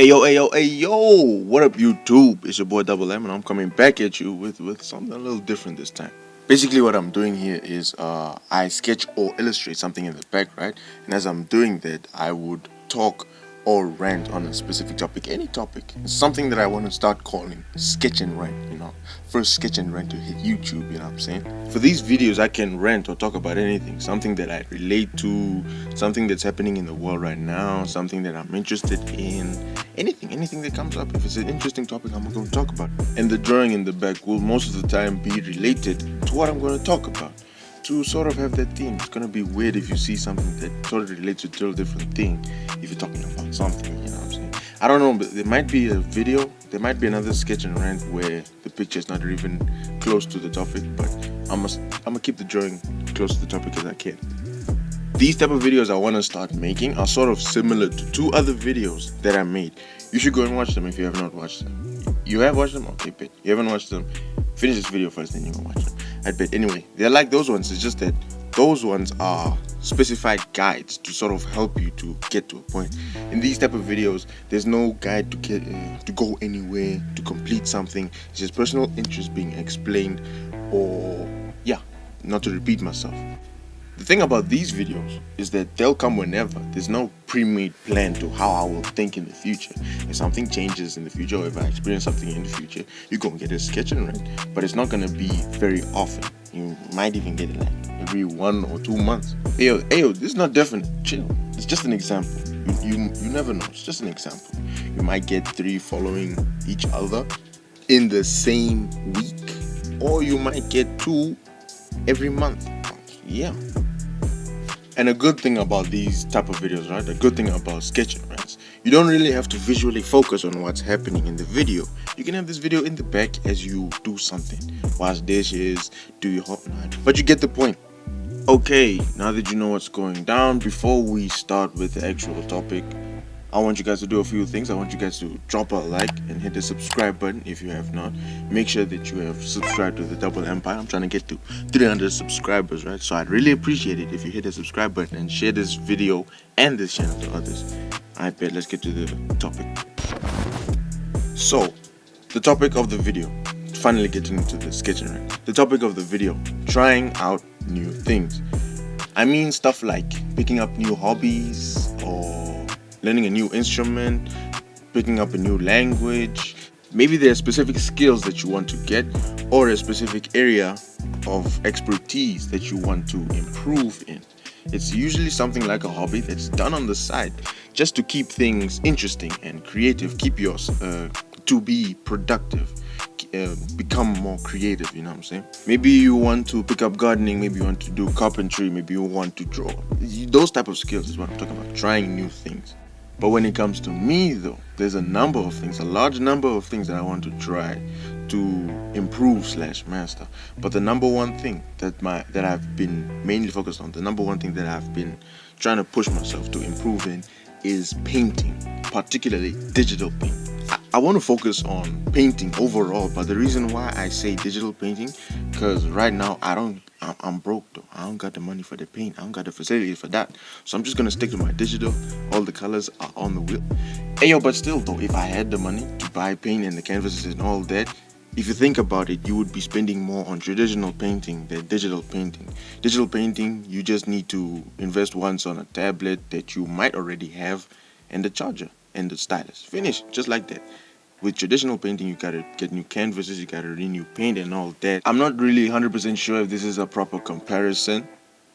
Yo, what up YouTube? It's your boy Double M and I'm coming back at you with something a little different this time. Basically what I'm doing here is I sketch or illustrate something in the back, right? And as I'm doing that, I would talk or rant on a specific topic, any topic. It's something that I want to start calling sketch and rant, First sketch and rant to hit YouTube, you know what I'm saying? For these videos, I can rant or talk about anything, something that I relate to, something that's happening in the world right now, something that I'm interested in, anything that comes up. If it's an interesting topic, I'm going to talk about it. And the drawing in the back will most of the time be related to what I'm going to talk about, to sort of have that theme. It's going to be weird if you see something that sort of relates to a totally different thing if you're talking about something, you know what I'm saying? I don't know, but there might be a video, there might be another sketch and rant where the picture is not even close to the topic, but I'm gonna keep the drawing close to the topic as I can. These type of videos I want to start making are sort of similar to two other videos that I made. You should go and watch them if you have not watched them. You have watched them? Okay, bet. You haven't watched them? Finish this video first, then you can watch them. I bet. Anyway, they're like those ones. It's just that those ones are specified guides to sort of help you to get to a point. In these type of videos, there's no guide to get to go anywhere, to complete something. It's just personal interest being explained, or not to repeat myself. The thing about these videos is that they'll come whenever. There's no pre-made plan to how I will think in the future. If something changes in the future, or if I experience something in the future, you're gonna get a sketch and rant, but it's not gonna be very often. You might even get it like every 1 or 2 months. Hey, this is not definite. Chill. It's just an example. You never know. It's just an example. You might get 3 following each other in the same week, or you might get 2 every month. Yeah. And a good thing about these type of videos, right? A good thing about sketch and rants, you don't really have to visually focus on what's happening in the video. You can have this video in the back as you do something. Wash dishes, do your whatnot. But you get the point. Okay, now that you know what's going down, before we start with the actual topic, I want you guys to do a few things. I want you guys to drop a like and hit the subscribe button if you have not. Make sure that you have subscribed to the Double Empire. I'm trying to get to 300 subscribers, right? So I'd really appreciate it if you hit the subscribe button and share this video and this channel to others. I bet. Let's get to the topic. So, the topic of the video, finally getting into the sketch and rant. The topic of the video, trying out new things. I mean stuff like picking up new hobbies, or learning a new instrument, picking up a new language. Maybe there are specific skills that you want to get, or a specific area of expertise that you want to improve in. It's usually something like a hobby that's done on the side, just to keep things interesting and creative, keep yours to be productive, become more creative, you know what I'm saying? Maybe you want to pick up gardening, maybe you want to do carpentry, maybe you want to draw. Those type of skills is what I'm talking about, trying new things. But when it comes to me though, there's a large number of things that I want to try to improve/master. But the number one thing that I've been mainly focused on, the number one thing that I've been trying to push myself to improve in is painting, particularly digital painting. I want to focus on painting overall, but the reason why I say digital painting, because right now I'm broke though. I don't got the money for the paint. I don't got the facilities for that. So I'm just gonna stick to my digital. All the colors are on the wheel. But still though, if I had the money to buy paint and the canvases and all that, if you think about it, you would be spending more on traditional painting than digital painting. Digital painting, you just need to invest once on a tablet that you might already have, and the charger and the stylus. Finish, just like that. With traditional painting, you gotta get new canvases, you gotta renew paint and all that. I'm not really 100% sure if this is a proper comparison.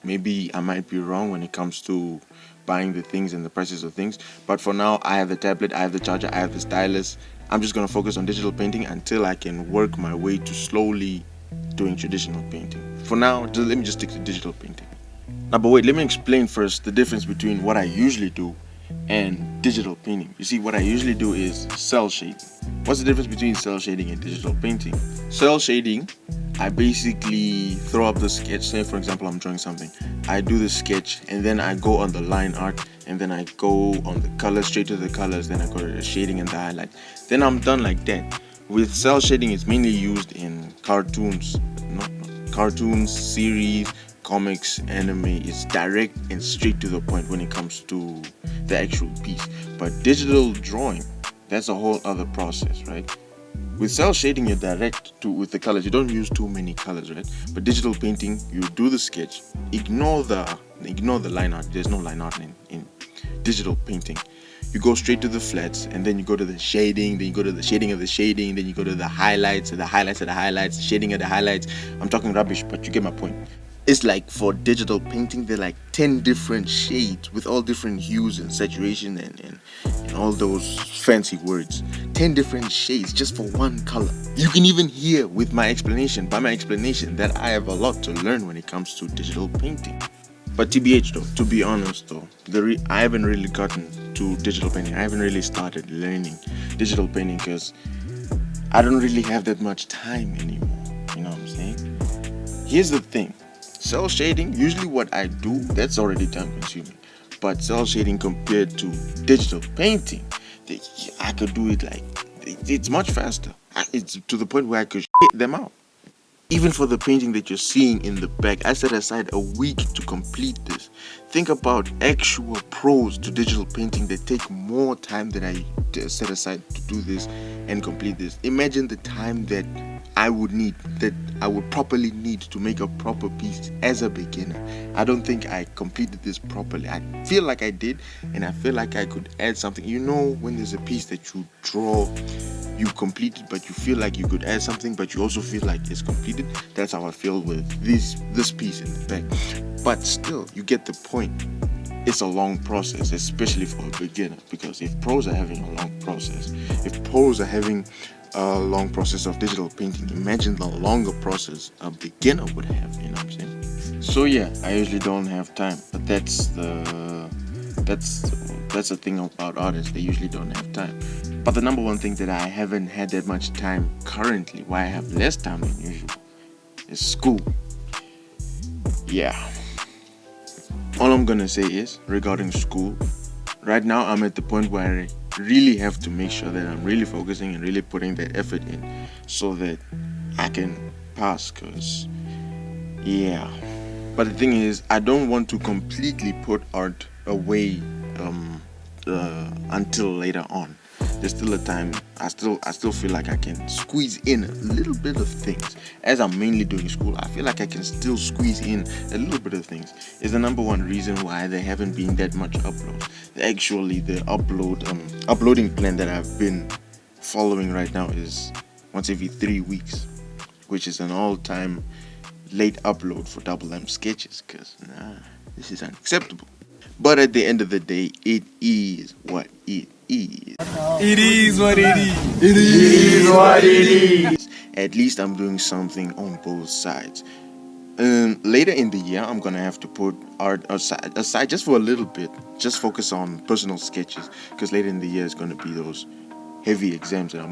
Maybe I might be wrong when it comes to buying the things and the prices of things. But for now, I have the tablet, I have the charger, I have the stylus. I'm just gonna focus on digital painting until I can work my way to slowly doing traditional painting. For now, let me just stick to digital painting. Now, but wait, let me explain first the difference between what I usually do and digital painting. You see, what I usually do is cell shading. What's the difference between cell shading and digital painting? Cell shading, I basically throw up the sketch. Say for example, I'm drawing something. I do the sketch and then I go on the line art, and then I go on the colors, straight to the colors, then I go to the shading and the highlight. Then I'm done like that. With cell shading, it's mainly used in cartoons, series, comics, anime. Is direct and straight to the point when it comes to the actual piece. But digital drawing, That's a whole other process, right? With cell shading, you're direct to with the colors. You don't use too many colors, right? But digital painting, you do the sketch, ignore the line art. There's no line art in digital painting. You go straight to the flats, and then you go to the shading, then you go to the shading of the shading, then you go to the highlights, and the highlights of the highlights, the shading of the highlights. I'm talking rubbish, but you get my point. It's like for digital painting, there are like 10 different shades with all different hues and saturation and all those fancy words. 10 different shades just for one color. You can even hear with my explanation, that I have a lot to learn when it comes to digital painting. But TBH though, to be honest though, I haven't really gotten to digital painting. I haven't really started learning digital painting because I don't really have that much time anymore. You know what I'm saying? Here's the thing. Cell shading, usually what I do, that's already time consuming. But cell shading compared to digital painting, I could do it like, it's much faster. It's to the point where I could shit them out. Even for the painting that you're seeing in the back, I set aside a week to complete this. Think about actual pros to digital painting that take more time than I set aside to do this and complete this. Imagine the time that I would properly need to make a proper piece as a beginner. I don't think I completed this properly. I feel like I did, and I feel like I could add something. You know, when there's a piece that you draw, you complete it, but you feel like you could add something, but you also feel like it's completed. That's how I feel with this piece in the back. But still, you get the point. It's a long process, especially for a beginner, because if pros are having a long process, if pros are having a long process of digital painting, imagine the longer process a beginner would have. You know what I'm saying? So yeah, I usually don't have time, but that's the thing about artists. They usually don't have time. But the number one thing that I haven't had that much time currently, why I have less time than usual, is school. Yeah. All I'm gonna say is, regarding school, right now I'm at the point where I really have to make sure that I'm really focusing and really putting that effort in so that I can pass, cause yeah. But the thing is, I don't want to completely put art away until later on. There's still a time. I still feel like I can squeeze in a little bit of things. As I'm mainly doing school, I feel like I can still squeeze in a little bit of things. Is the number one reason why there haven't been that much uploads. Actually, the uploading plan that I've been following right now is once every 3 weeks, which is an all-time late upload for Double M sketches. Cause this is unacceptable. But at the end of the day, it is what it is. It is what it is. It is what it is. At least I'm doing something on both sides. Later in the year, I'm gonna have to put art aside just for a little bit. Just focus on personal sketches, because later in the year it's gonna be those heavy exams that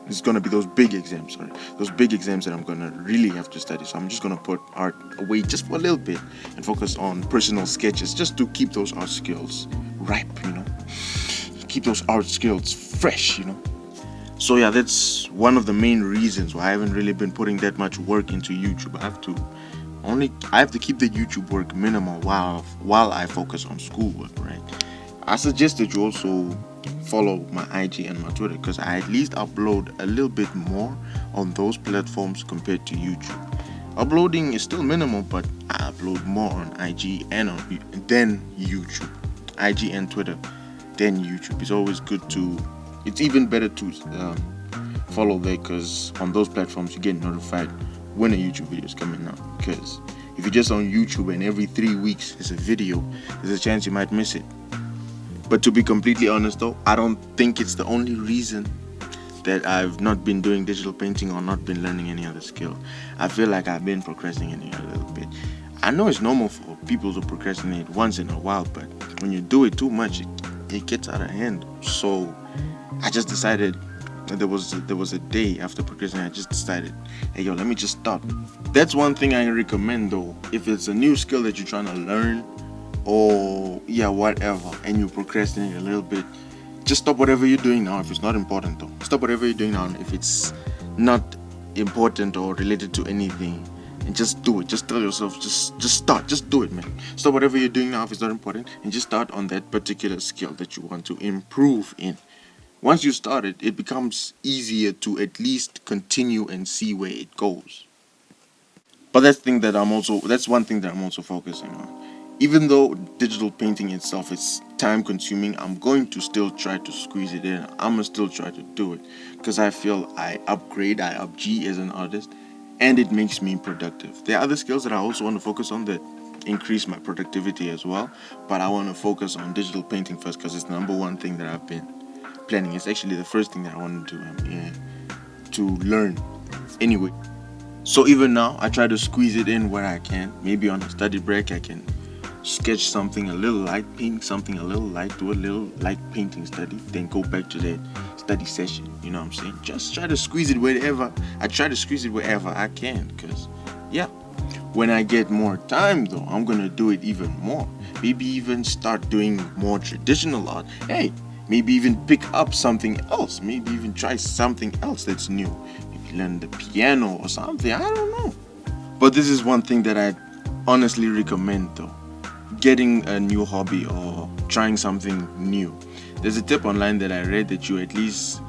it's gonna be those big exams. Those big exams that I'm gonna really have to study. So I'm just gonna put art away just for a little bit and focus on personal sketches, just to keep those art skills ripe. Keep those art skills fresh. So yeah, that's one of the main reasons why I haven't really been putting that much work into YouTube. I have to keep the YouTube work minimal while I focus on schoolwork, right? I suggest that you also follow my IG and my Twitter, because I at least upload a little bit more on those platforms compared to YouTube. Uploading is still minimal, but I upload more on IG and than YouTube. IG and Twitter, then YouTube. It's even better to follow there, because on those platforms you get notified when a YouTube video is coming out. Because if you're just on YouTube and every 3 weeks there's a video, there's a chance you might miss it. But to be completely honest though, I don't think it's the only reason that I've not been doing digital painting or not been learning any other skill. I feel like I've been procrastinating a little bit. I know it's normal for people to procrastinate once in a while, but when you do it too much, it gets out of hand. So I just decided, there was a day after procrastinating, I just decided, hey yo, let me just start. That's one thing I recommend though. If it's a new skill that you're trying to learn, or whatever, and you procrastinate a little bit, just stop whatever you're doing now if it's not important though. Stop whatever you're doing now if it's not important or related to anything, and just do it. Just tell yourself, just start, just do it, man. Stop whatever you're doing now if it's not important, and just start on that particular skill that you want to improve in. once you start it, it becomes easier to at least continue and see where it goes. But that's one thing that I'm also focusing on. Even though digital painting itself is time consuming, I'm going to still try to squeeze it in. I'm gonna still try to do it because I feel I up G as an artist, and it makes me productive. There are other skills that I also want to focus on that increase my productivity as well, but I want to focus on digital painting first because it's the number one thing that I've been planning. It's actually the first thing that I want to do to learn anyway. So even now, I try to squeeze it in where I can. Maybe on a study break, I can sketch something a little light, paint something a little light, do a little light painting study, then go back to that study session. You know what I'm saying? Just try to squeeze it wherever. I try to squeeze it wherever I can, because, yeah. When I get more time, though, I'm gonna do it even more. Maybe even start doing more traditional art. Hey, maybe even pick up something else. Maybe even try something else that's new. Maybe learn the piano or something. I don't know. But this is one thing that I honestly recommend, though. Getting a new hobby or trying something new. There's a tip online that I read that you at least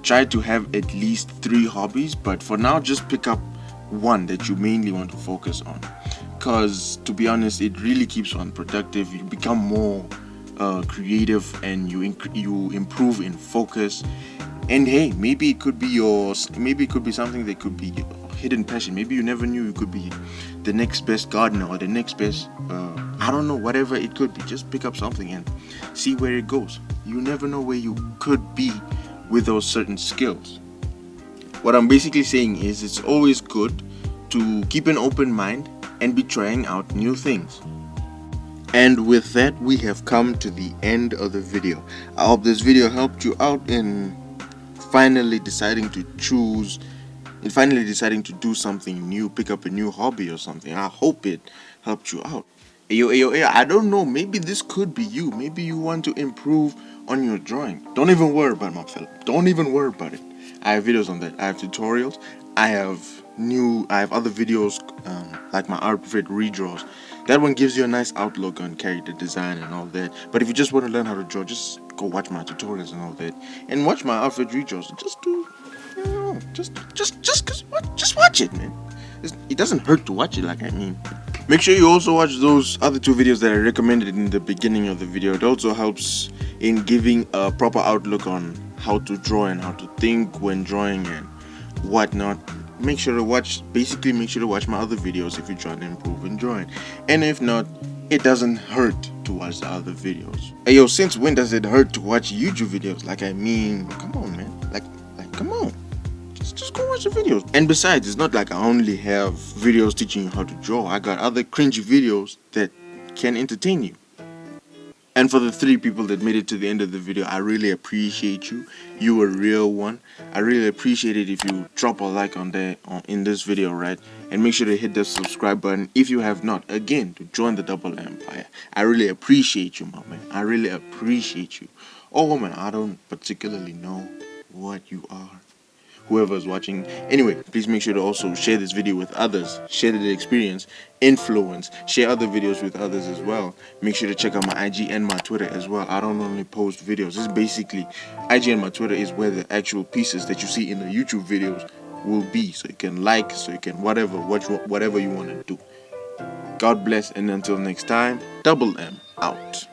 try to have at least 3 hobbies, but for now, just pick up one that you mainly want to focus on, because to be honest, it really keeps one productive. You become more creative, and you improve in focus. And hey, maybe it could be something that could be a hidden passion. Maybe you never knew you could be the next best gardener or the next best I don't know, whatever it could be. Just pick up something and see where it goes. You never know where you could be with those certain skills. What I'm basically saying is it's always good to keep an open mind and be trying out new things. And with that, we have come to the end of the video. I hope this video helped you out in finally deciding to do something new, pick up a new hobby or something. I hope it helped you out. Ayo, I don't know, maybe this could be you. Maybe you want to improve on your drawing. Don't even worry about it, my fellow. Don't even worry about it. I have videos on that. I have tutorials. I have other videos like my Alfred redraws. That one gives you a nice outlook on character design and all that. But if you just want to learn how to draw, just go watch my tutorials and all that, and watch my Alfred redraws. Just watch it, man. It doesn't hurt to watch it. Make sure you also watch those other 2 videos that I recommended in the beginning of the video. It also helps in giving a proper outlook on how to draw and how to think when drawing and whatnot. Make sure to watch my other videos if you're trying to improve in drawing. And if not, it doesn't hurt to watch the other videos. Hey, since when does it hurt to watch YouTube videos? Come on, man. Come on. Just go watch the videos. And besides, it's not like I only have videos teaching you how to draw. I got other cringy videos that can entertain you. And for the 3 people that made it to the end of the video, I really appreciate you. You a real one. I really appreciate it if you drop a like in this video, right? And make sure to hit the subscribe button if you have not. Again, to join the Double Empire. I really appreciate you, my man. I really appreciate you. Oh, woman, I don't particularly know what you are. Whoever is watching. Anyway, please make sure to also share this video with others. Share the experience, influence, share other videos with others as well. Make sure to check out my IG and my Twitter as well. I don't only post videos. This is basically, IG and my Twitter is where the actual pieces that you see in the YouTube videos will be. So you can so you can watch whatever you want to do. God bless, and until next time, Double M out.